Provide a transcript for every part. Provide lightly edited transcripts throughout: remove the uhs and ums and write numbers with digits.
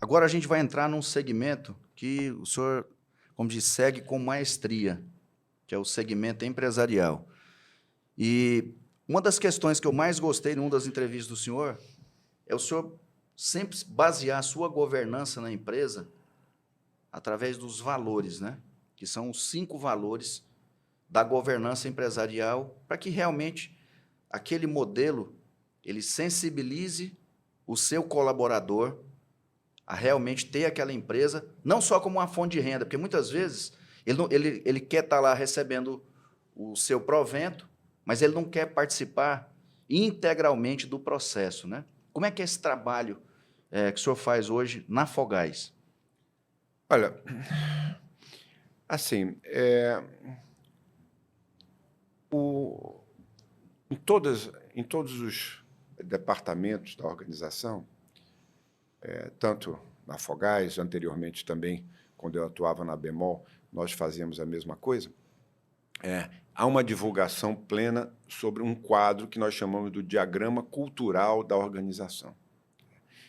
Agora a gente vai entrar num segmento que o senhor, como diz, segue com maestria, que é o segmento empresarial. E uma das questões que eu mais gostei em uma das entrevistas do senhor é o senhor sempre basear a sua governança na empresa através dos valores, né? Que são os 5 valores da governança empresarial, para que realmente aquele modelo ele sensibilize o seu colaborador a realmente ter aquela empresa, não só como uma fonte de renda, porque muitas vezes ele quer estar lá recebendo o seu provento, mas ele não quer participar integralmente do processo, né? Como é que é esse trabalho que o senhor faz hoje na Fogás? Olha, assim, em todos os departamentos da organização, tanto na Fogás, anteriormente também, quando eu atuava na Bemol, nós fazíamos a mesma coisa, há uma divulgação plena sobre um quadro que nós chamamos do diagrama cultural da organização.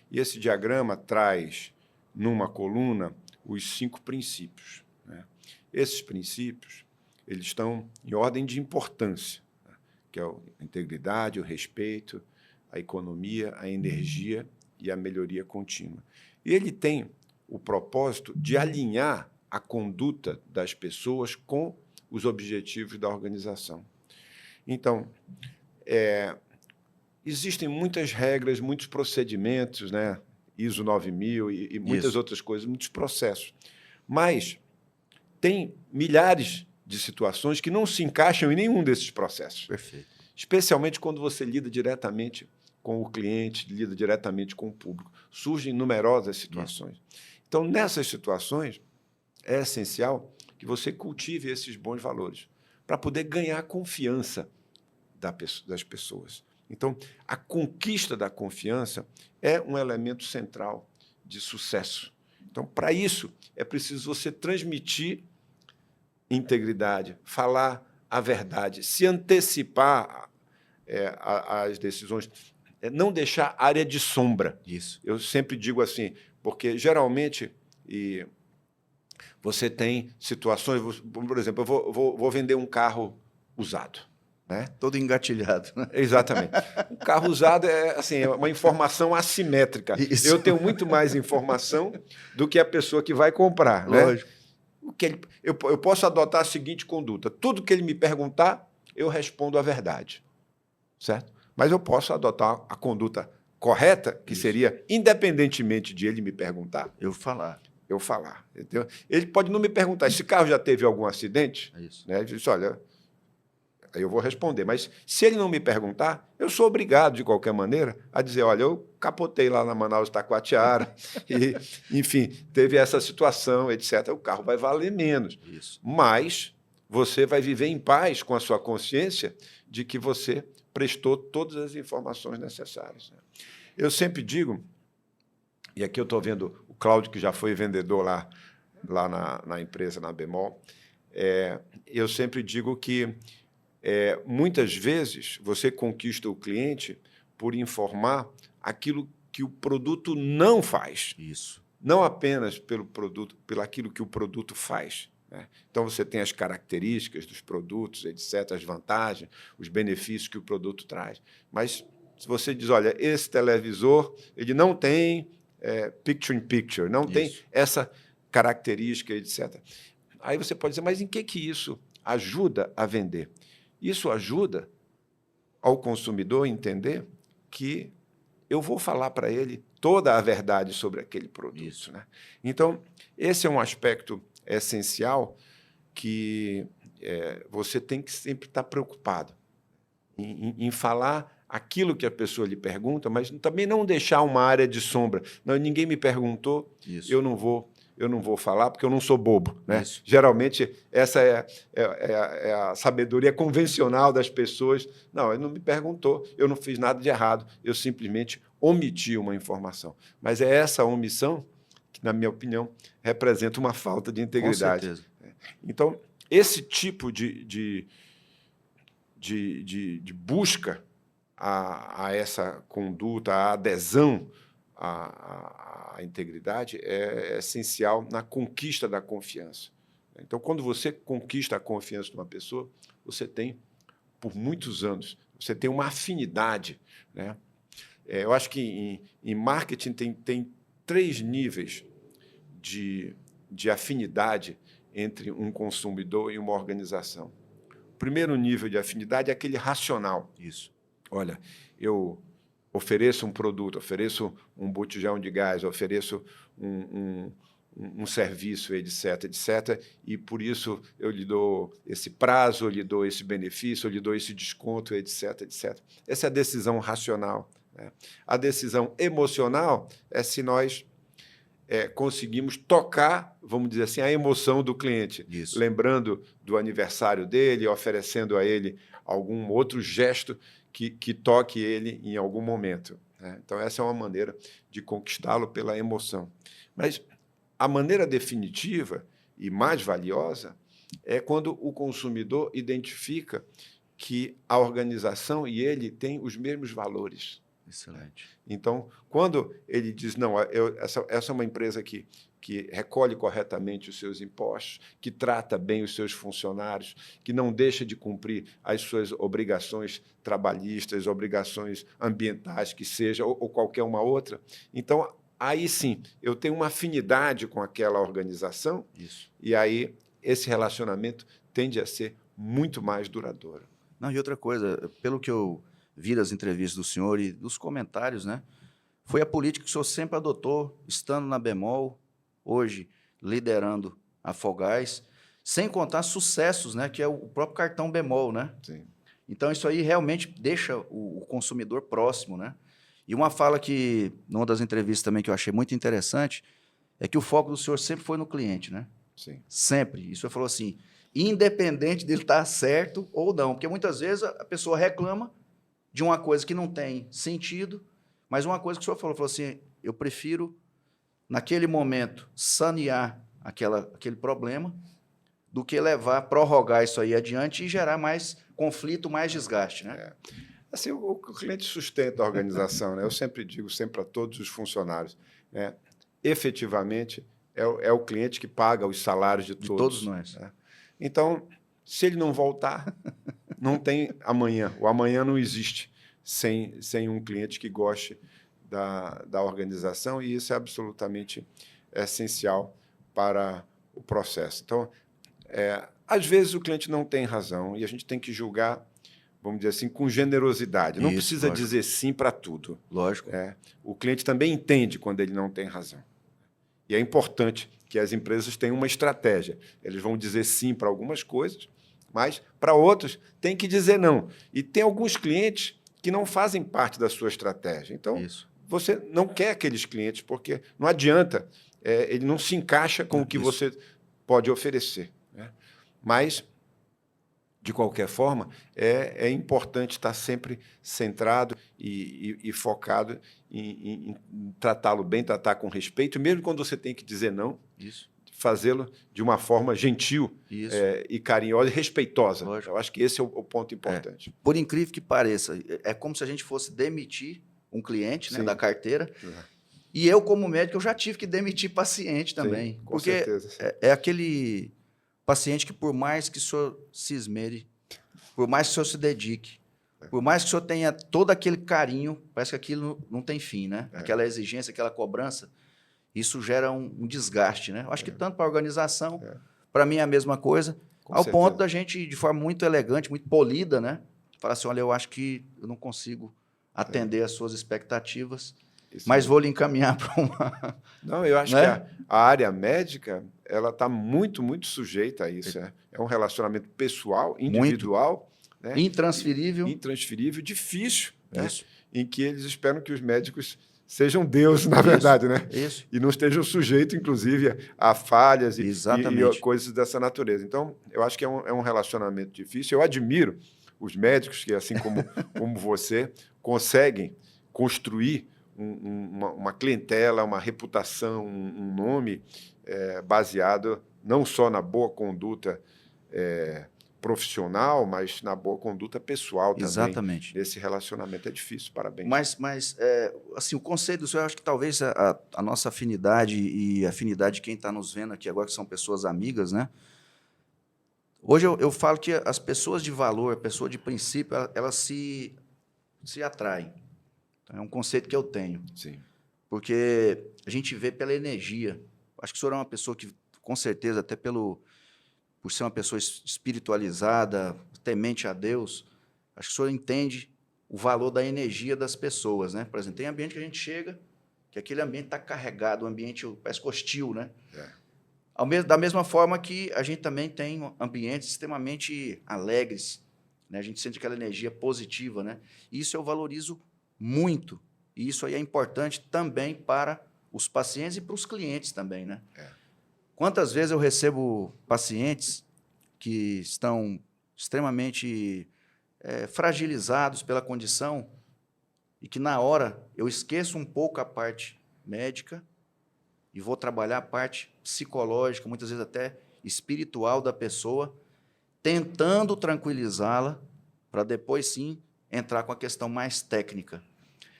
E esse diagrama traz, numa coluna, os 5 princípios, né? Esses princípios eles estão em ordem de importância, né? Que é a integridade, o respeito, a economia, a energia e a melhoria contínua. E ele tem o propósito de alinhar a conduta das pessoas com os objetivos da organização. Então, existem muitas regras, muitos procedimentos, né? ISO 9000 e muitas outras coisas, muitos processos. Mas tem milhares de situações que não se encaixam em nenhum desses processos. Perfeito. Especialmente quando você lida diretamente com o cliente, lida diretamente com o público. Surgem numerosas situações. Então, nessas situações, é essencial que você cultive esses bons valores para poder ganhar a confiança das pessoas. Então, a conquista da confiança é um elemento central de sucesso. Então, para isso, é preciso você transmitir integridade, falar a verdade, se antecipar às decisões, não deixar área de sombra. Isso. Eu sempre digo assim, porque, geralmente, você tem situações... Por exemplo, eu vou vender um carro usado, né? Todo engatilhado. Né? Exatamente. O carro usado é uma informação assimétrica. Isso. Eu tenho muito mais informação do que a pessoa que vai comprar. Lógico. Né? Eu posso adotar a seguinte conduta. Tudo que ele me perguntar, eu respondo a verdade. Certo? Mas eu posso adotar a conduta correta, que seria, independentemente de ele me perguntar... Eu falar. Entendeu? Ele pode não me perguntar, esse carro já teve algum acidente? É isso. Né? Ele disse, olha... Aí eu vou responder. Mas, se ele não me perguntar, eu sou obrigado, de qualquer maneira, a dizer, olha, eu capotei lá na Manaus-Taquatiara, e, enfim, teve essa situação, etc. O carro vai valer menos. Isso. Mas você vai viver em paz com a sua consciência de que você prestou todas as informações necessárias. Eu sempre digo, e aqui eu estou vendo o Cláudio, que já foi vendedor lá na empresa, na Bemol, eu sempre digo que muitas vezes você conquista o cliente por informar aquilo que o produto não faz. Isso. Não apenas pelo produto, pelo aquilo que o produto faz. Né? Então, você tem as características dos produtos, etc., as vantagens, os benefícios que o produto traz. Mas, se você diz, olha, esse televisor ele não tem picture-in-picture, não tem essa característica, etc. Aí você pode dizer, mas em que isso ajuda a vender? Isso ajuda ao consumidor a entender que eu vou falar para ele toda a verdade sobre aquele produto. Isso. Né? Então, esse é um aspecto essencial que você tem que sempre estar preocupado em falar aquilo que a pessoa lhe pergunta, mas também não deixar uma área de sombra. Não, ninguém me perguntou, eu não vou eu não vou falar porque eu não sou bobo, né? Isso. Geralmente, essa é a sabedoria convencional das pessoas. Não, ele não me perguntou, eu não fiz nada de errado, eu simplesmente omiti uma informação. Mas é essa omissão que, na minha opinião, representa uma falta de integridade. Com certeza. Então, esse tipo de busca a essa conduta, a adesão à integridade é essencial na conquista da confiança. Então, quando você conquista a confiança de uma pessoa, você tem, por muitos anos, você tem uma afinidade, né? Eu acho que em marketing tem 3 níveis de afinidade entre um consumidor e uma organização. O primeiro nível de afinidade é aquele racional. Isso. Olha, eu ofereço um produto, ofereço um botijão de gás, ofereço um serviço, etc., etc., e por isso eu lhe dou esse prazo, eu lhe dou esse benefício, eu lhe dou esse desconto, etc., etc. Essa é a decisão racional, né? A decisão emocional é se nós conseguimos tocar, vamos dizer assim, a emoção do cliente. Isso. Lembrando do aniversário dele, oferecendo a ele algum outro gesto que toque ele em algum momento, né? Então, essa é uma maneira de conquistá-lo pela emoção. Mas a maneira definitiva e mais valiosa é quando o consumidor identifica que a organização e ele têm os mesmos valores. Excelente. Então, quando ele diz, não, essa é uma empresa que recolhe corretamente os seus impostos, que trata bem os seus funcionários, que não deixa de cumprir as suas obrigações trabalhistas, obrigações ambientais, que seja, ou qualquer uma outra, então, aí sim, eu tenho uma afinidade com aquela organização. Isso. E aí esse relacionamento tende a ser muito mais duradouro. Não, e outra coisa, pelo que eu vi das entrevistas do senhor e dos comentários, né, foi a política que o senhor sempre adotou, estando na Bemol, hoje liderando a Fogás, sem contar sucessos, né, que é o próprio cartão Bemol, né? Sim. Então, isso aí realmente deixa o consumidor próximo, né? E uma fala que, numa das entrevistas também que eu achei muito interessante, é que o foco do senhor sempre foi no cliente, né? Sim. Sempre. E o senhor falou assim, independente dele estar certo ou não, porque muitas vezes a pessoa reclama de uma coisa que não tem sentido, mas uma coisa que o senhor falou assim, eu prefiro, naquele momento, sanear aquele problema, do que prorrogar isso aí adiante e gerar mais conflito, mais desgaste, né? Assim, o cliente sustenta a organização, né? Eu sempre digo, sempre a todos os funcionários, né? Efetivamente, é o cliente que paga os salários de todos nós. Né? Então, se ele não voltar, não tem amanhã. O amanhã não existe sem um cliente que goste da organização, e isso é absolutamente essencial para o processo. Então, às vezes o cliente não tem razão e a gente tem que julgar, vamos dizer assim, com generosidade. Não precisa lógico. dizer sim para tudo. Lógico. O cliente também entende quando ele não tem razão. E é importante que as empresas tenham uma estratégia. Eles vão dizer sim para algumas coisas, mas para outros tem que dizer não. E tem alguns clientes que não fazem parte da sua estratégia. Então, você não quer aqueles clientes, porque não adianta, ele não se encaixa com o que você pode oferecer, né? Mas, de qualquer forma, é importante estar sempre centrado e focado em tratá-lo bem, tratar com respeito, mesmo quando você tem que dizer não, fazê-lo de uma forma gentil e carinhosa e respeitosa. Lógico. Eu acho que esse é o ponto importante. Por incrível que pareça, é como se a gente fosse demitir um cliente, né, da carteira, e eu, como médico, eu já tive que demitir paciente também. Sim, com porque certeza, sim. é aquele paciente que, por mais que o senhor se esmere, por mais que o senhor se dedique, por mais que o senhor tenha todo aquele carinho, parece que aquilo não tem fim, né? Aquela exigência, aquela cobrança, isso gera um desgaste, né? Eu acho que tanto para a organização, para mim é a mesma coisa, ao ponto da gente, de forma muito elegante, muito polida, né? Falar assim, olha, eu acho que eu não consigo atender às suas expectativas, mas vou lhe encaminhar para uma... Não, eu acho que a área médica ela está muito, muito sujeita a isso. É um relacionamento pessoal, individual, né? Intransferível. Intransferível, difícil, né? Em que eles esperam que os médicos sejam Deus, na verdade, né? Isso. E não estejam sujeitos, inclusive, a falhas e coisas dessa natureza. Então, eu acho que é um relacionamento difícil. Eu admiro os médicos que, assim como você, conseguem construir uma clientela, uma reputação, um nome baseado não só na boa conduta profissional, mas na boa conduta pessoal também. Exatamente. Nesse relacionamento é difícil, parabéns. Mas assim, o conceito do senhor, eu acho que talvez a nossa afinidade e a afinidade de quem está nos vendo aqui agora, que são pessoas amigas, né? Hoje eu falo que as pessoas de valor, a pessoa de princípio, elas se atraem. Então, é um conceito que eu tenho. Sim. Porque a gente vê pela energia. Acho que o senhor é uma pessoa que, com certeza, até por ser uma pessoa espiritualizada, temente a Deus, acho que o senhor entende o valor da energia das pessoas, né? Por exemplo, tem ambiente que a gente chega, que aquele ambiente está carregado, um ambiente parece hostil, né? Da mesma forma que a gente também tem ambientes extremamente alegres, né? A gente sente aquela energia positiva, né? E isso eu valorizo muito. E isso aí é importante também para os pacientes e para os clientes também, né? Quantas vezes eu recebo pacientes que estão extremamente fragilizados pela condição e que, na hora, eu esqueço um pouco a parte médica e vou trabalhar a parte psicológica, muitas vezes até espiritual da pessoa, tentando tranquilizá-la para depois, sim, entrar com a questão mais técnica.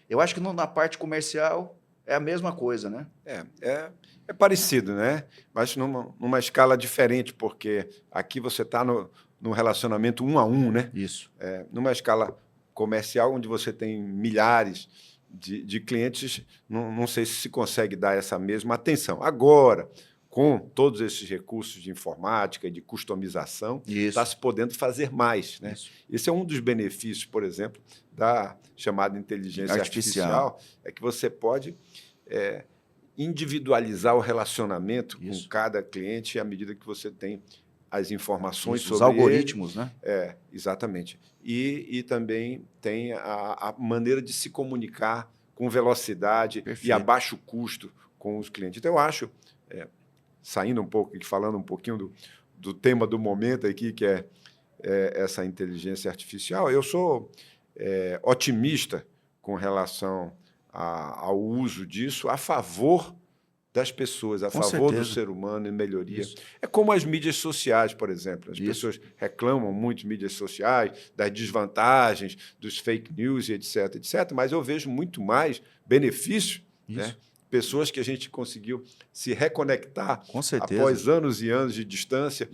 Eu acho que na parte comercial é a mesma coisa, né? É parecido, né? Mas numa escala diferente, porque aqui você está no relacionamento 1 a 1, né? Isso. Numa escala comercial, onde você tem milhares de clientes, não sei se consegue dar essa mesma atenção. Agora, com todos esses recursos de informática e de customização, está se podendo fazer mais, né? Esse é um dos benefícios, por exemplo, da chamada inteligência artificial, é que você pode individualizar o relacionamento com cada cliente à medida que você tem as informações sobre os algoritmos, ele. Né? Exatamente. E também tem a maneira de se comunicar com velocidade e a baixo custo com os clientes. Então, eu acho, saindo um pouco e falando um pouquinho do tema do momento aqui, que é essa inteligência artificial, eu sou otimista com relação ao uso disso a favor das pessoas, a favor do ser humano e melhoria. É como as mídias sociais, por exemplo. As pessoas reclamam muito de mídias sociais, das desvantagens, dos fake news, etc., etc., mas eu vejo muito mais benefícios, né? Pessoas que a gente conseguiu se reconectar após anos e anos de distância.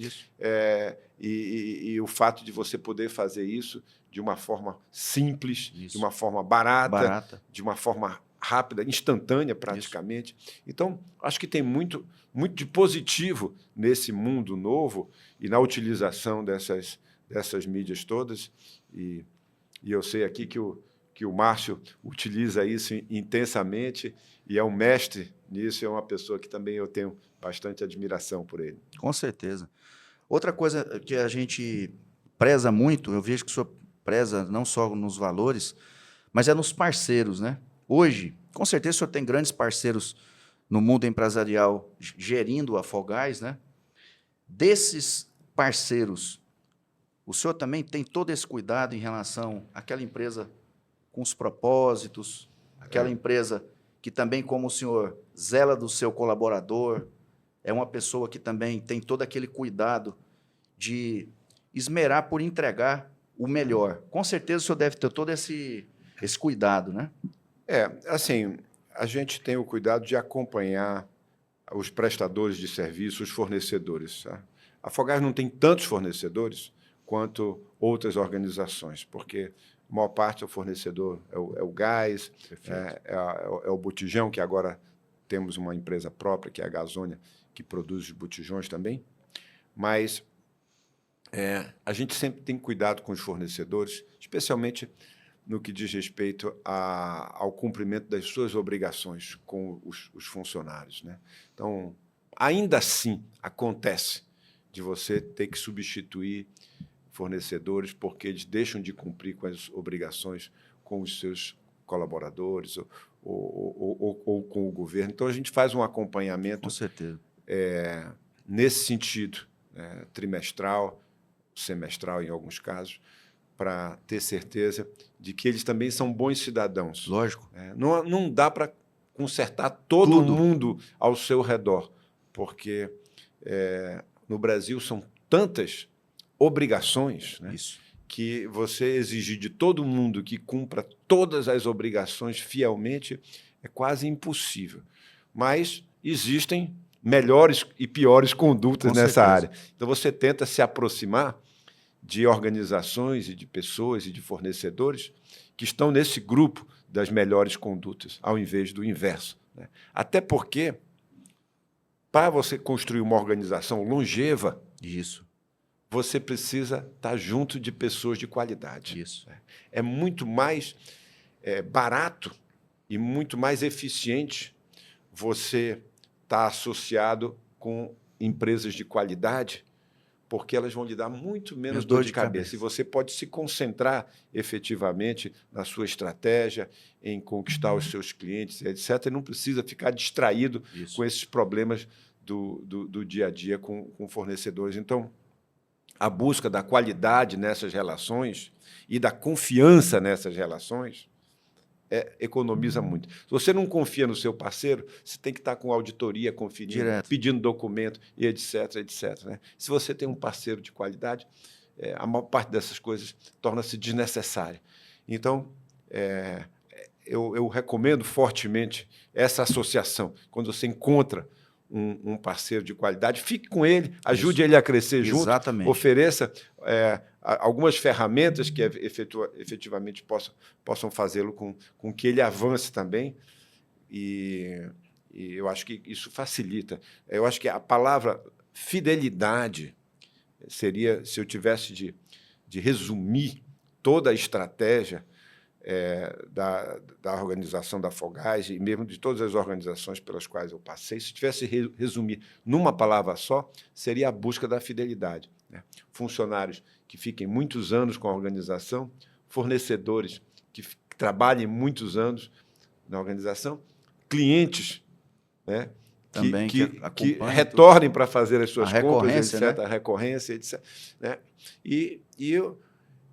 E o fato de você poder fazer isso de uma forma simples, de uma forma barata, de uma forma rápida, instantânea praticamente. Então, acho que tem muito de positivo nesse mundo novo e na utilização dessas mídias todas. E eu sei aqui que o Márcio utiliza isso intensamente e é um mestre nisso, é uma pessoa que também eu tenho bastante admiração por ele. Com certeza. Outra coisa que a gente preza muito, eu vejo que o senhor preza não só nos valores, mas é nos parceiros, né? Hoje, com certeza, o senhor tem grandes parceiros no mundo empresarial gerindo a Fogás, né? Desses parceiros, o senhor também tem todo esse cuidado em relação àquela empresa com os propósitos, aquela empresa que também, como o senhor, zela do seu colaborador, é uma pessoa que também tem todo aquele cuidado de esmerar por entregar o melhor. Com certeza, o senhor deve ter todo esse cuidado, né? Assim, a gente tem o cuidado de acompanhar os prestadores de serviço, os fornecedores. Tá? A Fogás não tem tantos fornecedores quanto outras organizações, porque a maior parte do fornecedor é o gás, é o botijão, que agora temos uma empresa própria, que é a Gasônia, que produz os botijões também. Mas a gente sempre tem cuidado com os fornecedores, especialmente no que diz respeito ao cumprimento das suas obrigações com os funcionários, né? Então, ainda assim, acontece de você ter que substituir fornecedores porque eles deixam de cumprir com as obrigações com os seus colaboradores ou com o governo. Então, a gente faz um acompanhamento Com certeza. nesse sentido, trimestral, semestral, em alguns casos, para ter certeza de que eles também são bons cidadãos. Lógico. Não dá para consertar todo Tudo. mundo ao seu redor, porque no Brasil são tantas obrigações, né, Isso. que você exigir de todo mundo que cumpra todas as obrigações fielmente é quase impossível. Mas existem melhores e piores condutas Com nessa certeza. área. Então, você tenta se aproximar de organizações e de pessoas e de fornecedores que estão nesse grupo das melhores condutas, ao invés do inverso, né? Até porque, para você construir uma organização longeva, Isso. você precisa estar junto de pessoas de qualidade. Isso. É muito mais barato e muito mais eficiente você estar associado com empresas de qualidade, porque elas vão lhe dar muito menos dor de cabeça. E você pode se concentrar efetivamente na sua estratégia, em conquistar os seus clientes, etc. E não precisa ficar distraído com esses problemas do dia a dia com fornecedores. Então, a busca da qualidade nessas relações e da confiança nessas relações economiza muito. Se você não confia no seu parceiro, você tem que estar com auditoria, conferindo, Direto. pedindo documento, e etc, etc, né? Se você tem um parceiro de qualidade, a maior parte dessas coisas torna-se desnecessária. Então, eu recomendo fortemente essa associação. Quando você encontra um parceiro de qualidade, fique com ele, ajude ele a crescer junto, Exatamente. ofereça algumas ferramentas que efetivamente possam fazê-lo com que ele avance também, e eu acho que isso facilita. Eu acho que a palavra fidelidade seria, se eu tivesse de resumir toda a estratégia da organização da Afogás e mesmo de todas as organizações pelas quais eu passei, se tivesse resumir numa palavra só, seria a busca da fidelidade, né? Funcionários que fiquem muitos anos com a organização, fornecedores que trabalhem muitos anos na organização, clientes, né, Também que acompanham retornem para fazer as suas compras, etc., né? a recorrência, etc., né? E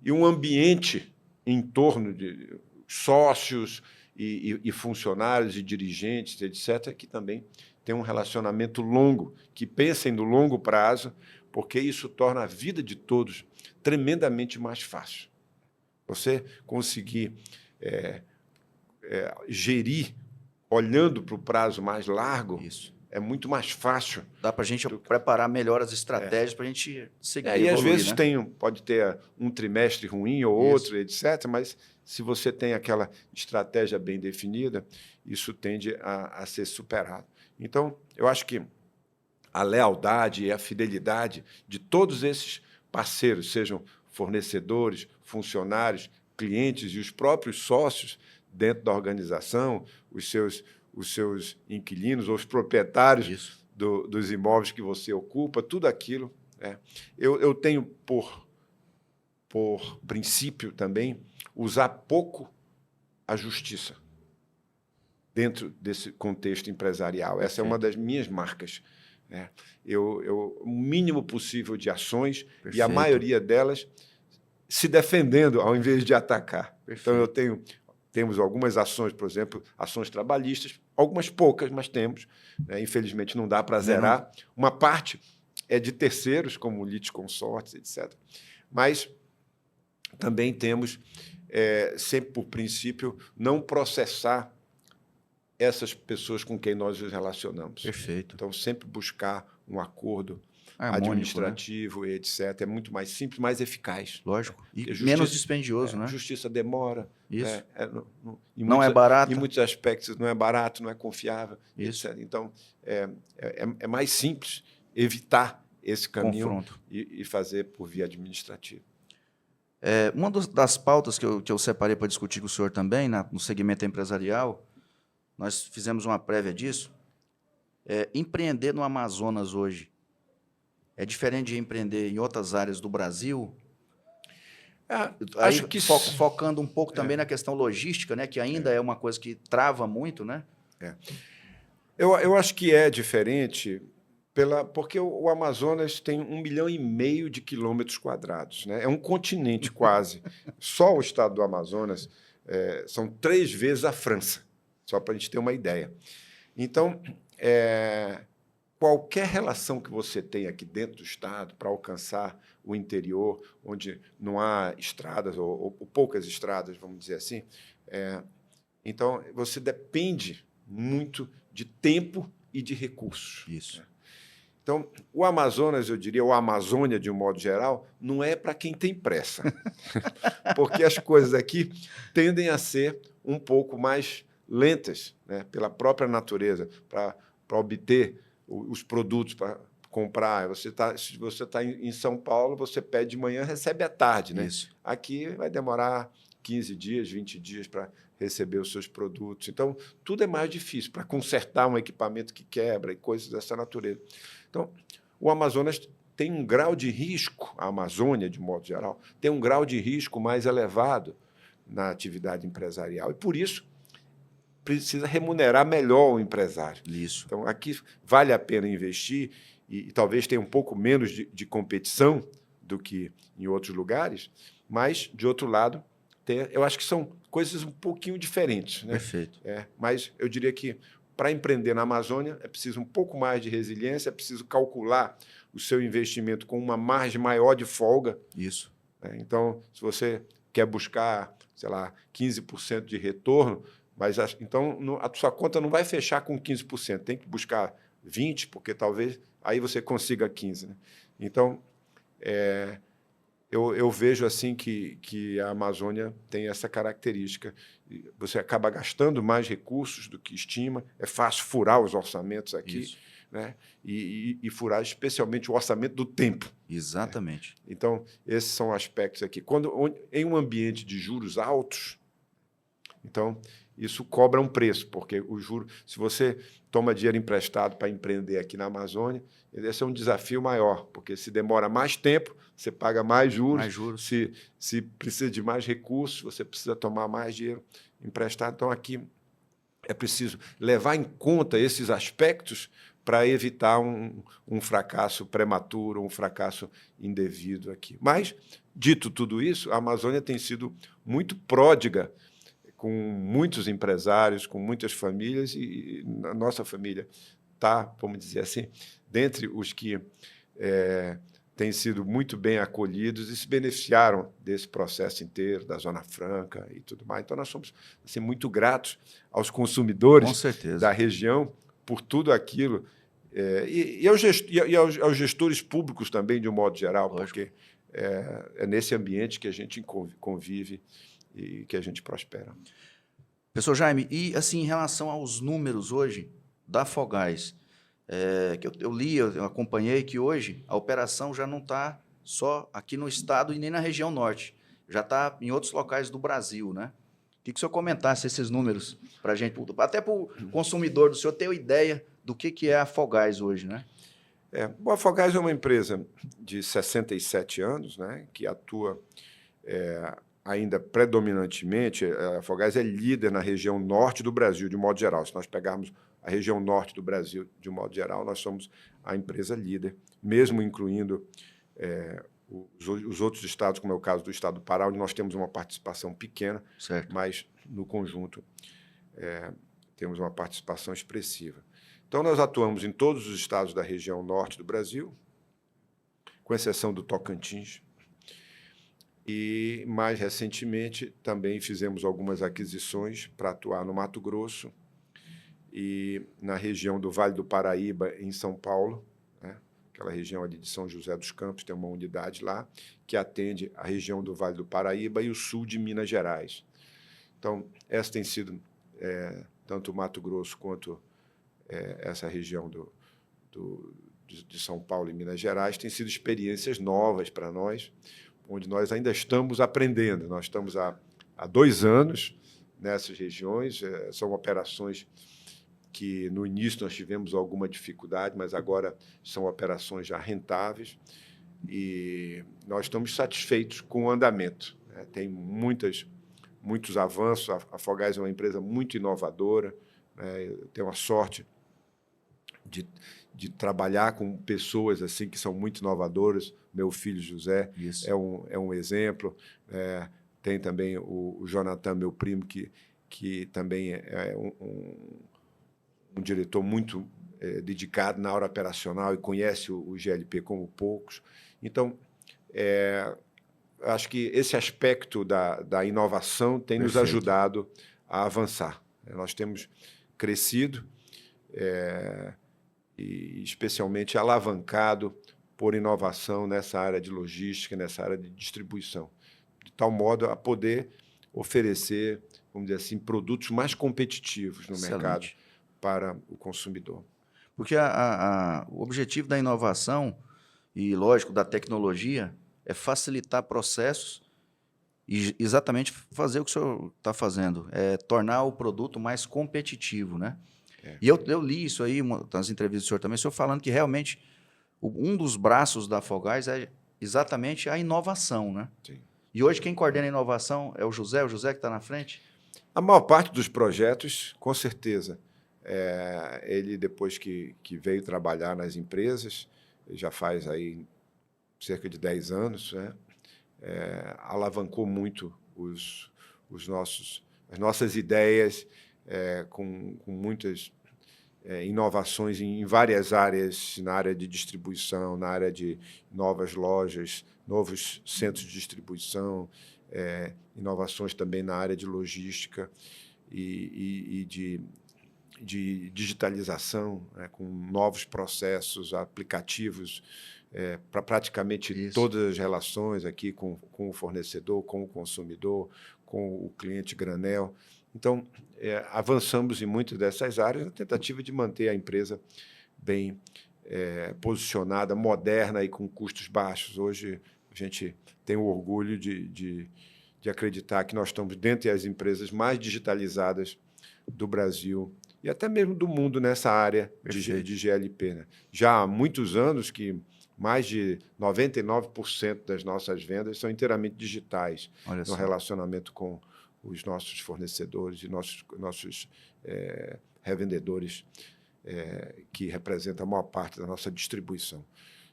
um ambiente em torno de sócios e funcionários e dirigentes, etc., que também tem um relacionamento longo, que pensem no longo prazo, porque isso torna a vida de todos tremendamente mais fácil. Você conseguir gerir olhando para o prazo mais largo, Isso. é muito mais fácil. Dá para a gente preparar melhor as estratégias para a gente seguir E às evoluir, vezes né? pode ter um trimestre ruim ou outro, etc., mas se você tem aquela estratégia bem definida, isso tende a ser superado. Então, eu acho que a lealdade e a fidelidade de todos esses parceiros, sejam fornecedores, funcionários, clientes e os próprios sócios dentro da organização, os seus inquilinos ou os proprietários dos imóveis que você ocupa, tudo aquilo. Eu tenho por princípio também usar pouco a justiça dentro desse contexto empresarial. Essa é uma das minhas marcas. O mínimo possível de ações. Perfeito. E a maioria delas se defendendo ao invés de atacar. Perfeito. Então, temos algumas ações, por exemplo, ações trabalhistas, algumas poucas, mas temos. Infelizmente, não dá para zerar. Uma parte é de terceiros, como litisconsortes, etc. Mas também temos, sempre por princípio, não processar essas pessoas com quem nós nos relacionamos. Perfeito. Então, sempre buscar um acordo harmônico, administrativo, né? Etc. É muito mais simples, mais eficaz. Lógico. E menos dispendioso, né? Justiça demora. Isso. Não é barato. Em muitos aspectos não é barato, não é confiável. Isso. Etc. Então, é mais simples evitar esse caminho e fazer por via administrativa. Uma das pautas que eu separei para discutir com o senhor também, no segmento empresarial, nós fizemos uma prévia disso. Empreender no Amazonas hoje é diferente de empreender em outras áreas do Brasil? Aí, Acho que focando um pouco também na questão logística, né, que ainda é uma coisa que trava muito, né? eu acho que é diferente porque o Amazonas tem 1,5 milhão de quilômetros quadrados, né? É um continente quase. Só o estado do Amazonas são 3 vezes a França, só para a gente ter uma ideia. Então, qualquer relação que você tem aqui dentro do estado para alcançar o interior, onde não há estradas, ou poucas estradas, vamos dizer assim, então você depende muito de tempo e de recursos. Isso. Então, o Amazonas, eu diria, ou a Amazônia, de um modo geral, não é para quem tem pressa, porque as coisas aqui tendem a ser um pouco mais lentas, né, pela própria natureza, para obter os produtos, para comprar. Se você está em São Paulo, você pede de manhã, recebe à tarde. Né? Isso. Aqui vai demorar 15 dias, 20 dias para receber os seus produtos. Então, tudo é mais difícil para consertar um equipamento que quebra e coisas dessa natureza. Então, o Amazonas tem um grau de risco, a Amazônia, de modo geral, tem um grau de risco mais elevado na atividade empresarial. E, por isso, precisa remunerar melhor o empresário. Isso. Então, aqui vale a pena investir e talvez tenha um pouco menos de competição do que em outros lugares, mas, de outro lado, eu acho que são coisas um pouquinho diferentes. Né? Perfeito. Mas eu diria que, para empreender na Amazônia, é preciso um pouco mais de resiliência, é preciso calcular o seu investimento com uma margem maior de folga. Isso. Então, se você quer buscar, sei lá, 15% de retorno, mas então a sua conta não vai fechar com 15%, tem que buscar 20%, porque talvez aí você consiga 15%. Né? Então, eu vejo assim que a Amazônia tem essa característica. Você acaba gastando mais recursos do que estima, é fácil furar os orçamentos aqui, né? E furar especialmente o orçamento do tempo. Exatamente. Né? Então, esses são aspectos aqui. Em um ambiente de juros altos, então, isso cobra um preço, porque o juro, se você toma dinheiro emprestado para empreender aqui na Amazônia, esse é um desafio maior, porque se demora mais tempo, você paga mais juros, Mais juros. Se precisa de mais recursos, você precisa tomar mais dinheiro emprestado. Então, aqui é preciso levar em conta esses aspectos para evitar um fracasso prematuro, um fracasso indevido aqui. Mas, dito tudo isso, a Amazônia tem sido muito pródiga com muitos empresários, com muitas famílias, e a nossa família está, vamos dizer assim, dentre os que têm sido muito bem acolhidos e se beneficiaram desse processo inteiro, da Zona Franca e tudo mais. Então, nós somos assim, muito gratos aos consumidores Com certeza. da região por tudo aquilo, e aos gestores públicos também, de um modo geral, Lógico. porque é nesse ambiente que a gente convive e que a gente prospera. Professor Jaime, e assim, em relação aos números hoje da Fogás, que eu li, eu acompanhei que hoje a operação já não está só aqui no estado e nem na região norte, já está em outros locais do Brasil, né? Queria que o senhor comentasse esses números para a gente, até para o consumidor do senhor ter uma ideia do que é a Fogás hoje, né? Bom, a Fogás é uma empresa de 67 anos, né, que atua ainda predominantemente. A Fogás é líder na região norte do Brasil, de modo geral. Se nós pegarmos a região norte do Brasil, de modo geral, nós somos a empresa líder, mesmo incluindo os outros estados, como é o caso do estado do Pará, onde nós temos uma participação pequena, Certo. mas, no conjunto, temos uma participação expressiva. Então, nós atuamos em todos os estados da região norte do Brasil, com exceção do Tocantins. E, mais recentemente, também fizemos algumas aquisições para atuar no Mato Grosso e na região do Vale do Paraíba, em São Paulo, né? Aquela região ali de São José dos Campos, tem uma unidade lá, que atende a região do Vale do Paraíba e o sul de Minas Gerais. Então, essa tem sido, tanto o Mato Grosso quanto essa região de São Paulo e Minas Gerais, tem sido experiências novas para nós, onde nós ainda estamos aprendendo. Nós estamos há 2 anos nessas regiões, são operações que, no início, nós tivemos alguma dificuldade, mas agora são operações já rentáveis. e nós estamos satisfeitos com o andamento, né? Tem muitos avanços. A Fogás é uma empresa muito inovadora, né? Eu tenho a sorte de trabalhar com pessoas assim que são muito inovadoras. Meu filho José Isso. é um exemplo. Tem também o Jonathan, meu primo, que também é um diretor muito dedicado na área operacional e conhece o GLP como poucos. Então, acho que esse aspecto da inovação tem nos ajudado a avançar. Nós temos crescido, e especialmente alavancado por inovação nessa área de logística, nessa área de distribuição, de tal modo a poder oferecer, vamos dizer assim, produtos mais competitivos no mercado para o consumidor. Porque o objetivo da inovação e, lógico, da tecnologia é facilitar processos e exatamente fazer o que o senhor está fazendo, é tornar o produto mais competitivo, né? E eu li isso aí nas entrevistas do senhor também, o senhor falando que realmente um dos braços da Fogás é exatamente a inovação, né? Sim. E hoje quem coordena a inovação é o José que está na frente? A maior parte dos projetos, com certeza. Ele, depois que veio trabalhar nas empresas, já faz aí cerca de 10 anos, né? Alavancou muito as nossas ideias, com muitas inovações em várias áreas, na área de distribuição, na área de novas lojas, novos centros de distribuição, inovações também na área de logística e de digitalização, né, com novos processos, aplicativos para praticamente todas as relações aqui com o fornecedor, com o consumidor, com o cliente granel. Então, avançamos em muitas dessas áreas na tentativa de manter a empresa bem posicionada, moderna e com custos baixos. Hoje, a gente tem o orgulho de acreditar que nós estamos dentre as empresas mais digitalizadas do Brasil e até mesmo do mundo nessa área de GLP, né? Já há muitos anos que mais de 99% das nossas vendas são inteiramente digitais no relacionamento com os nossos fornecedores e nossos revendedores, que representam a maior parte da nossa distribuição.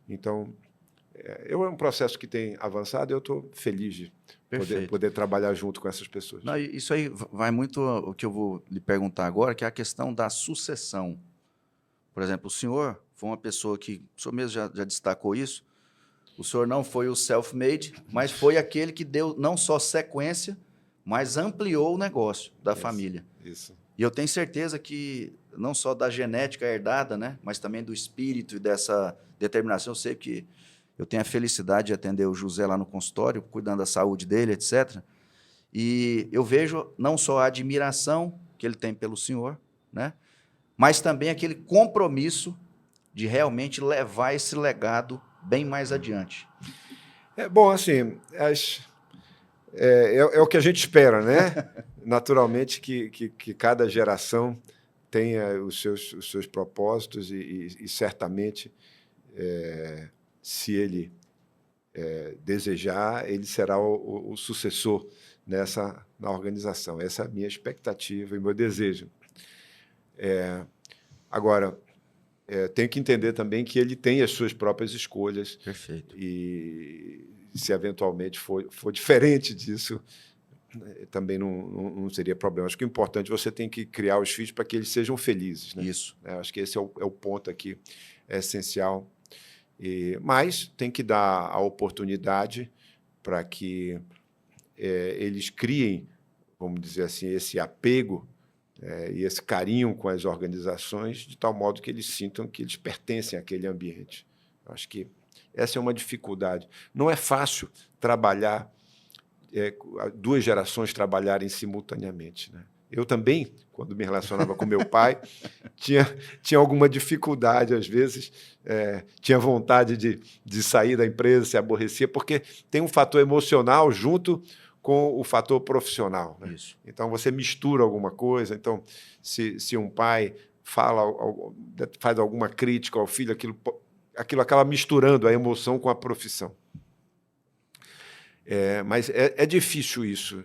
Então, é um processo que tem avançado e eu estou feliz de poder trabalhar junto com essas pessoas. Não, isso aí vai muito o que eu vou lhe perguntar agora, que é a questão da sucessão. Por exemplo, o senhor foi uma pessoa que, o senhor mesmo já destacou isso, o senhor não foi o self-made, mas foi aquele que deu não só sequência, mas ampliou o negócio da família. Isso. E eu tenho certeza que, não só da genética herdada, né, mas também do espírito e dessa determinação, eu sei que eu tenho a felicidade de atender o José lá no consultório, cuidando da saúde dele, etc. E eu vejo não só a admiração que ele tem pelo senhor, né, mas também aquele compromisso de realmente levar esse legado bem mais adiante. Bom, assim, é o que a gente espera, né? Naturalmente que cada geração tenha os seus propósitos e certamente, se ele desejar, ele será o sucessor na organização. Essa é a minha expectativa e meu desejo. Agora, tenho que entender também que ele tem as suas próprias escolhas. Perfeito. E se eventualmente for diferente disso, também não seria problema. Acho que o importante é você tem que criar os filhos para que eles sejam felizes, né? Isso. Acho que esse é o ponto aqui essencial. Mas tem que dar a oportunidade para que eles criem, vamos dizer assim, esse apego e esse carinho com as organizações, de tal modo que eles sintam que eles pertencem àquele ambiente. Acho que essa é uma dificuldade. Não é fácil trabalhar, duas gerações trabalharem simultaneamente, né? Eu também, quando me relacionava com meu pai, tinha alguma dificuldade, às vezes, tinha vontade de sair da empresa, se aborrecia, porque tem um fator emocional junto com o fator profissional, né? Isso. Então, você mistura alguma coisa. Então, se um pai faz alguma crítica ao filho, aquilo aquilo acaba misturando a emoção com a profissão. Mas é difícil isso.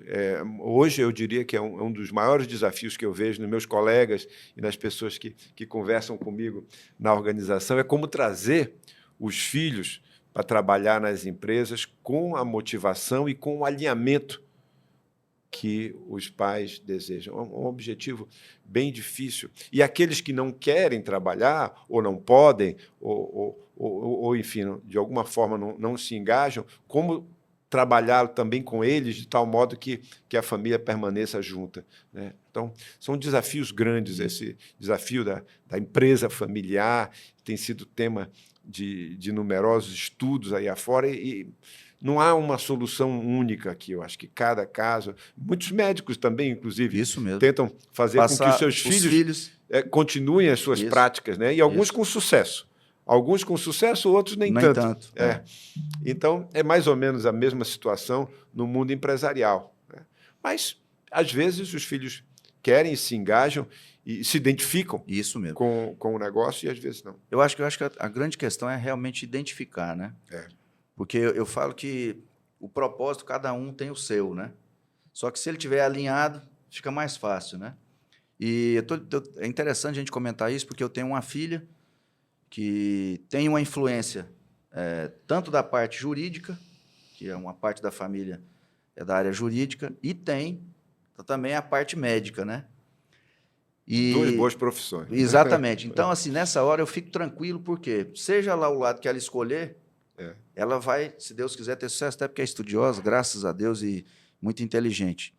Hoje eu diria que é um dos maiores desafios que eu vejo nos meus colegas e nas pessoas que conversam comigo na organização, é como trazer os filhos para trabalhar nas empresas com a motivação e com o alinhamento que os pais desejam. É um objetivo bem difícil. E aqueles que não querem trabalhar, ou não podem, ou enfim, de alguma forma não se engajam, como trabalhar também com eles de tal modo que a família permaneça junta, né? Então, são desafios grandes. Esse desafio da empresa familiar tem sido tema de numerosos estudos aí afora, e não há uma solução única aqui. Eu acho que cada caso... Muitos médicos também, inclusive, Isso mesmo. tentam fazer com que os seus filhos continuem as suas práticas, né? E alguns com sucesso. Alguns com sucesso, outros nem tanto. Então, é mais ou menos a mesma situação no mundo empresarial, né? Mas, às vezes, os filhos querem, se engajam e se identificam com o negócio, e às vezes não. Eu acho que a grande questão é realmente identificar, né? Porque eu falo que o propósito, cada um tem o seu, né? Só que se ele estiver alinhado, fica mais fácil, né? E é interessante a gente comentar isso, porque eu tenho uma filha que tem uma influência tanto da parte jurídica, que é uma parte da família da área jurídica, e tem também a parte médica, né? Duas boas profissões. Exatamente. Então, assim, nessa hora eu fico tranquilo, porque seja lá o lado que ela escolher, ela vai, se Deus quiser, ter sucesso, até porque é estudiosa, graças a Deus, e muito inteligente.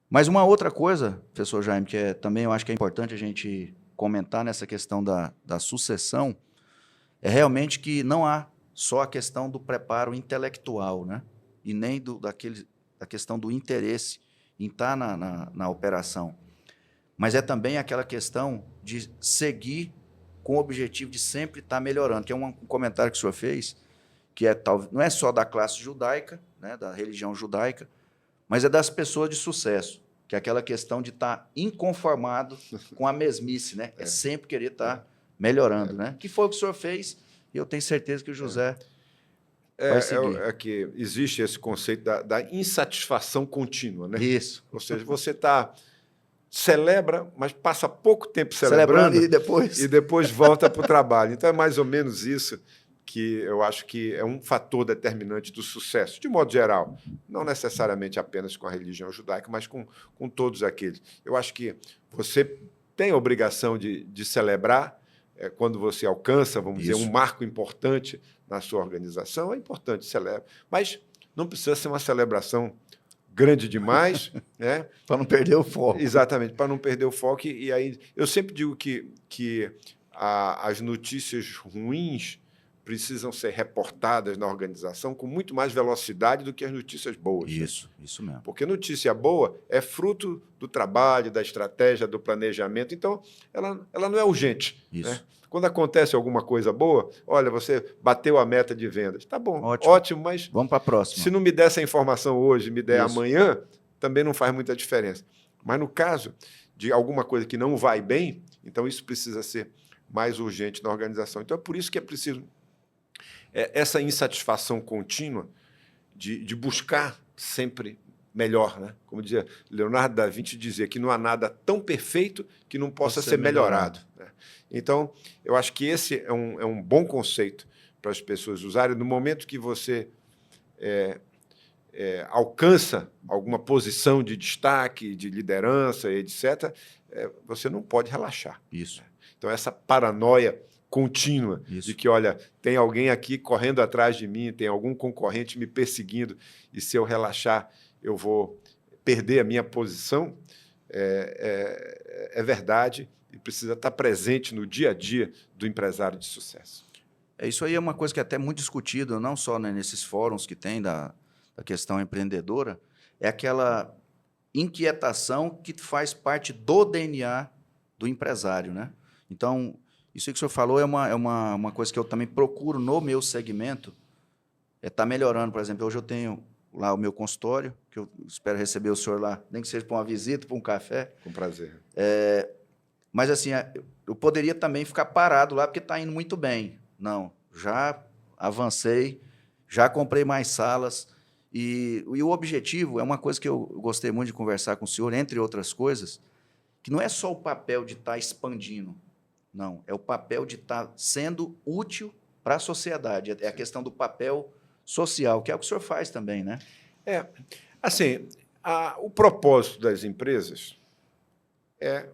Mas uma outra coisa, professor Jaime, que também eu acho que é importante a gente comentar nessa questão da sucessão, é realmente que não há só a questão do preparo intelectual, né? E nem da questão do interesse em estar na operação. Mas é também aquela questão de seguir com o objetivo de sempre estar melhorando, que é um comentário que o senhor fez, que não é só da classe judaica, né, da religião judaica, mas é das pessoas de sucesso, que é aquela questão de estar inconformado com a mesmice, né? É sempre querer estar melhorando, né? Que foi o que o senhor fez, e eu tenho certeza que o José vai seguir. É que existe esse conceito da insatisfação contínua, né? Isso. Ou seja, você celebra, mas passa pouco tempo celebrando e depois volta para o trabalho. Então, é mais ou menos isso que eu acho que é um fator determinante do sucesso, de modo geral, não necessariamente apenas com a religião judaica, mas com todos aqueles. Eu acho que você tem a obrigação de celebrar quando você alcança, vamos dizer, um marco importante na sua organização. É importante celebrar, mas não precisa ser uma celebração grande demais, né? Para não perder o foco. Exatamente, para não perder o foco. E aí, eu sempre digo que as notícias ruins precisam ser reportadas na organização com muito mais velocidade do que as notícias boas. Isso mesmo. Porque notícia boa é fruto do trabalho, da estratégia, do planejamento. Então, ela não é urgente. Né? Quando acontece alguma coisa boa, olha, você bateu a meta de vendas. Tá bom, ótimo, mas vamos para a próxima. Se não me der essa informação hoje, me der amanhã, também não faz muita diferença. Mas no caso de alguma coisa que não vai bem, então isso precisa ser mais urgente na organização. Então, é por isso que é preciso essa insatisfação contínua de buscar sempre melhor, né? Como dizia Leonardo da Vinci, dizia que não há nada tão perfeito que não possa ser melhorado. Né? Então, eu acho que esse é um bom conceito para as pessoas usarem. No momento que você alcança alguma posição de destaque, de liderança, etc., você não pode relaxar. Isso. Então, essa paranoia contínua de que, olha, tem alguém aqui correndo atrás de mim, tem algum concorrente me perseguindo, e se eu relaxar, eu vou perder a minha posição, é verdade, e precisa estar presente no dia a dia do empresário de sucesso. Isso aí é uma coisa que é até muito discutida, não só nesses fóruns que tem da questão empreendedora, é aquela inquietação que faz parte do DNA do empresário, né? Então, isso que o senhor falou é uma coisa que eu também procuro no meu segmento, estar melhorando. Por exemplo, hoje eu tenho lá o meu consultório, que eu espero receber o senhor lá, nem que seja para uma visita, para um café. Com prazer. Mas, assim, eu poderia também ficar parado lá, porque está indo muito bem. Não, já avancei, já comprei mais salas. E o objetivo é uma coisa que eu gostei muito de conversar com o senhor, entre outras coisas, que não é só o papel de estar expandindo, não, é o papel de estar sendo útil para a sociedade, é a questão do papel social, que é o que o senhor faz também, né? Assim, o propósito das empresas é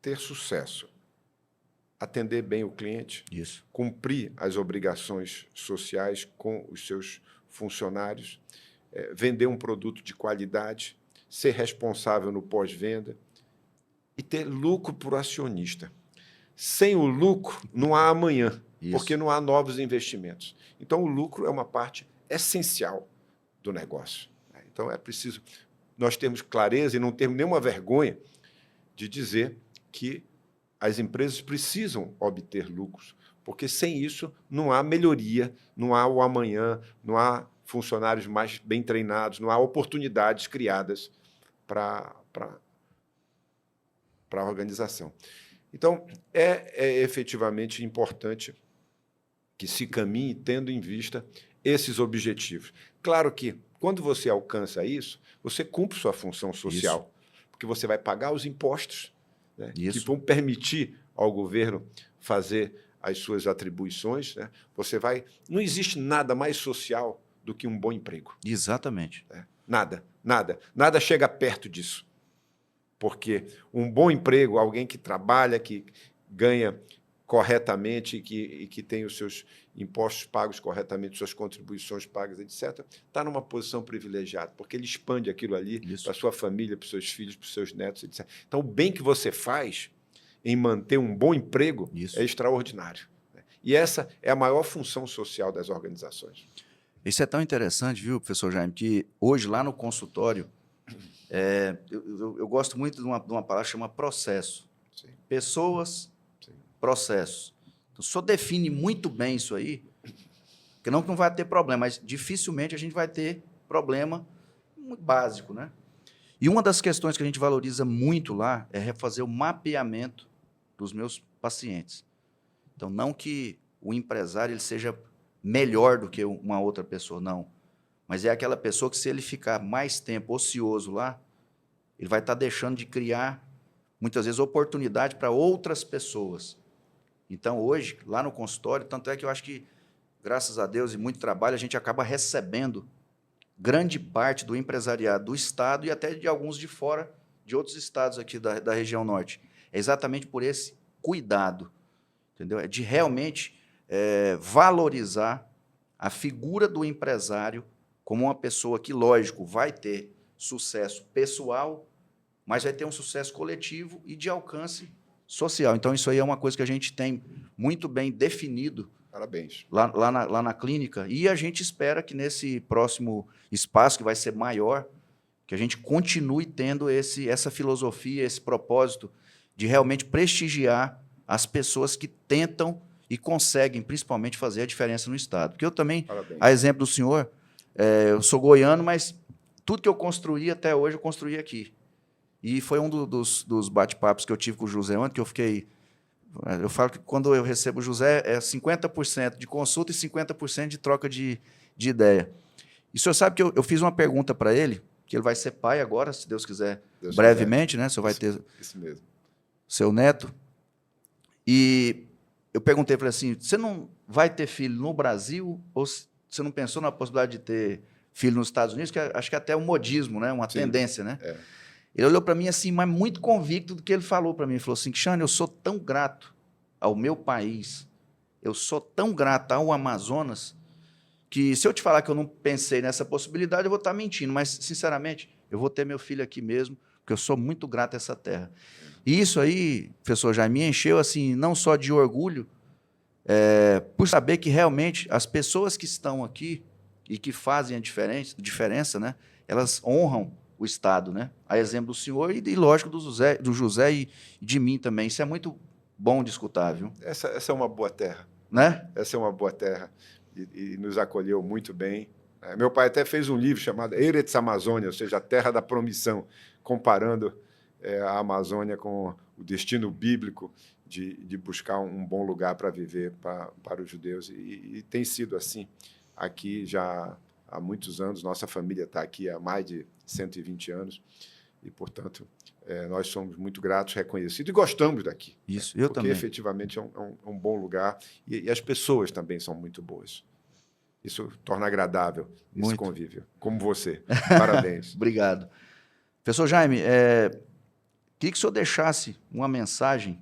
ter sucesso, atender bem o cliente, Isso. cumprir as obrigações sociais com os seus funcionários, vender um produto de qualidade, ser responsável no pós-venda e ter lucro para o acionista. Sem o lucro, não há amanhã, porque não há novos investimentos. Então, o lucro é uma parte essencial do negócio. Então, é preciso nós termos clareza e não termos nenhuma vergonha de dizer que as empresas precisam obter lucros, porque sem isso não há melhoria, não há o amanhã, não há funcionários mais bem treinados, não há oportunidades criadas para a organização. Então, é efetivamente importante que se caminhe tendo em vista esses objetivos. Claro que, quando você alcança isso, você cumpre sua função social, porque você vai pagar os impostos, né, que vão permitir ao governo fazer as suas atribuições. Né? Não existe nada mais social do que um bom emprego. Exatamente. Né? Nada chega perto disso. Porque um bom emprego, alguém que trabalha, que ganha corretamente e que tem os seus impostos pagos corretamente, suas contribuições pagas, etc., está numa posição privilegiada, porque ele expande aquilo ali para a sua família, para os seus filhos, para os seus netos, etc. Então, o bem que você faz em manter um bom emprego é extraordinário. E essa é a maior função social das organizações. Isso é tão interessante, viu, professor Jaime, que hoje, lá no consultório, eu gosto muito de uma palavra que chama processo. Sim. Pessoas, sim. Processos. Então, o senhor define muito bem isso aí, porque não que não vai ter problema, mas dificilmente a gente vai ter problema muito básico, né? E uma das questões que a gente valoriza muito lá é refazer o mapeamento dos meus pacientes. Então, não que o empresário ele seja melhor do que uma outra pessoa, não. Mas é aquela pessoa que, se ele ficar mais tempo ocioso lá, ele vai estar deixando de criar, muitas vezes, oportunidade para outras pessoas. Então, hoje, lá no consultório, tanto é que eu acho que, graças a Deus e muito trabalho, a gente acaba recebendo grande parte do empresariado do Estado e até de alguns de fora, de outros estados aqui da região norte. É exatamente por esse cuidado, entendeu? É de realmente valorizar a figura do empresário como uma pessoa que, lógico, vai ter sucesso pessoal, mas vai ter um sucesso coletivo e de alcance social. Então, isso aí é uma coisa que a gente tem muito bem definido. Parabéns. Lá na clínica, e a gente espera que nesse próximo espaço, que vai ser maior, que a gente continue tendo essa filosofia, esse propósito de realmente prestigiar as pessoas que tentam e conseguem, principalmente, fazer a diferença no Estado. Porque eu também, a exemplo do senhor, eu sou goiano, mas tudo que eu construí até hoje, eu construí aqui. E foi um dos bate-papos que eu tive com o José ontem, que eu fiquei... Eu falo que quando eu recebo o José, é 50% de consulta e 50% de troca de ideia. E o senhor sabe que eu fiz uma pergunta para ele, que ele vai ser pai agora, se Deus quiser, brevemente, né? O senhor vai ter isso mesmo. Seu neto. E eu perguntei para ele assim, você não vai ter filho no Brasil ou você não pensou na possibilidade de ter filho nos Estados Unidos? Que acho que é até um modismo, né? Uma tendência, né? Ele olhou para mim assim, mas muito convicto do que ele falou para mim. Ele falou assim, Cristiano, eu sou tão grato ao meu país, eu sou tão grato ao Amazonas, que se eu te falar que eu não pensei nessa possibilidade, eu vou estar mentindo. Mas, sinceramente, eu vou ter meu filho aqui mesmo, porque eu sou muito grato a essa terra. E isso aí, professor Jaime, me encheu assim, não só de orgulho, por saber que realmente as pessoas que estão aqui e que fazem a diferença, né, elas honram o Estado, né? A exemplo do senhor e lógico, do José e de mim também. Isso é muito bom de escutar, viu? Essa é uma boa terra. Né? Essa é uma boa terra e nos acolheu muito bem. Meu pai até fez um livro chamado Eretz Amazônia, ou seja, a terra da promissão, comparando a Amazônia com o destino bíblico de buscar um bom lugar para viver para os judeus. E tem sido assim aqui já há muitos anos. Nossa família está aqui há mais de 120 anos e, portanto, nós somos muito gratos, reconhecidos e gostamos daqui. Isso, eu também. Porque, efetivamente, é um bom lugar e as pessoas também são muito boas. Isso torna agradável esse Muito. convívio, como você. Parabéns. Obrigado. Professor Jaime, queria que o senhor deixasse uma mensagem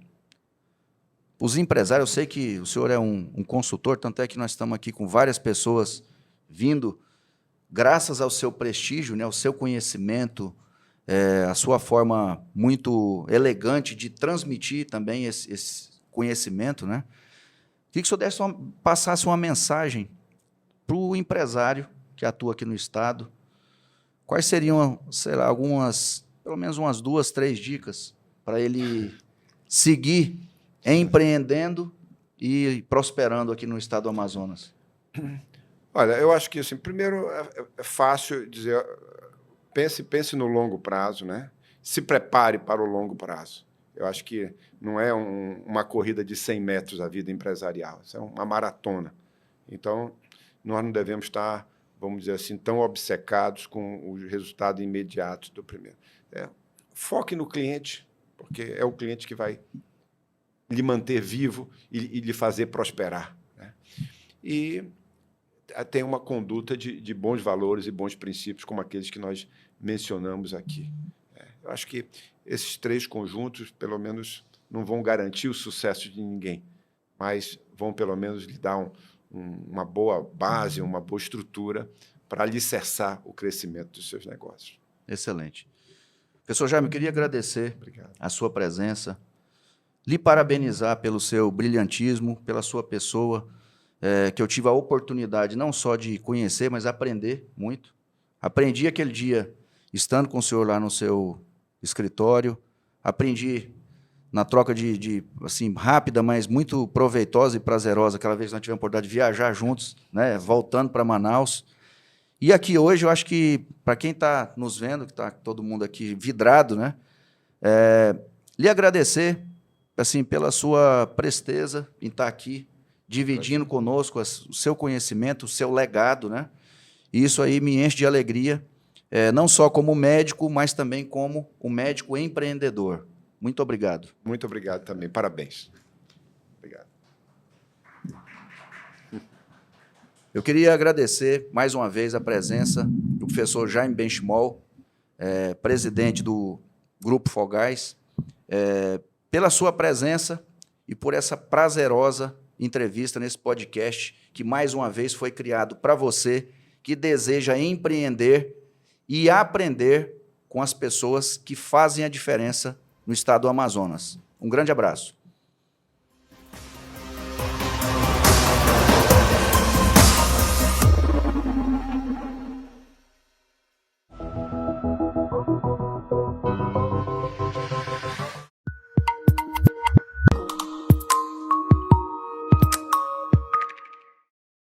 para os empresários. Eu sei que o senhor é um consultor, tanto é que nós estamos aqui com várias pessoas vindo, graças ao seu prestígio, né, ao seu conhecimento, a sua forma muito elegante de transmitir também esse conhecimento, né? Queria que o senhor passasse uma mensagem para o empresário que atua aqui no Estado. Quais seriam, sei lá, pelo menos umas 2, 3 dicas para ele seguir empreendendo e prosperando aqui no Estado do Amazonas? Olha, eu acho que, assim, primeiro, é fácil dizer, pense no longo prazo, né? Se prepare para o longo prazo. Eu acho que não é uma corrida de 100 metros a vida empresarial, isso é uma maratona. Então, nós não devemos estar, vamos dizer assim, tão obcecados com os resultados imediatos do primeiro. Foque no cliente, porque é o cliente que vai lhe manter vivo e lhe fazer prosperar, né? E tem uma conduta de bons valores e bons princípios, como aqueles que nós mencionamos aqui. Eu acho que esses 3 conjuntos, pelo menos, não vão garantir o sucesso de ninguém, mas vão, pelo menos, lhe dar uma boa base, uma boa estrutura para alicerçar o crescimento dos seus negócios. Excelente. Professor Jaime, eu queria agradecer Obrigado. a sua presença, lhe parabenizar pelo seu brilhantismo, pela sua pessoa, que eu tive a oportunidade não só de conhecer, mas aprender muito. Aprendi aquele dia, estando com o senhor lá no seu escritório, aprendi na troca assim, rápida, mas muito proveitosa e prazerosa, aquela vez que nós tivemos a oportunidade de viajar juntos, né, voltando para Manaus. E aqui hoje, eu acho que, para quem está nos vendo, que está todo mundo aqui vidrado, né, lhe agradecer assim, pela sua presteza em estar aqui, dividindo conosco o seu conhecimento, o seu legado, né? E isso aí me enche de alegria, não só como médico, mas também como um médico empreendedor. Muito obrigado. Muito obrigado também. Parabéns. Obrigado. Eu queria agradecer mais uma vez a presença do professor Jaime Benchimol, presidente do Grupo Fogás, pela sua presença e por essa prazerosa entrevista nesse podcast que, mais uma vez, foi criado para você que deseja empreender e aprender com as pessoas que fazem a diferença no Estado do Amazonas. Um grande abraço.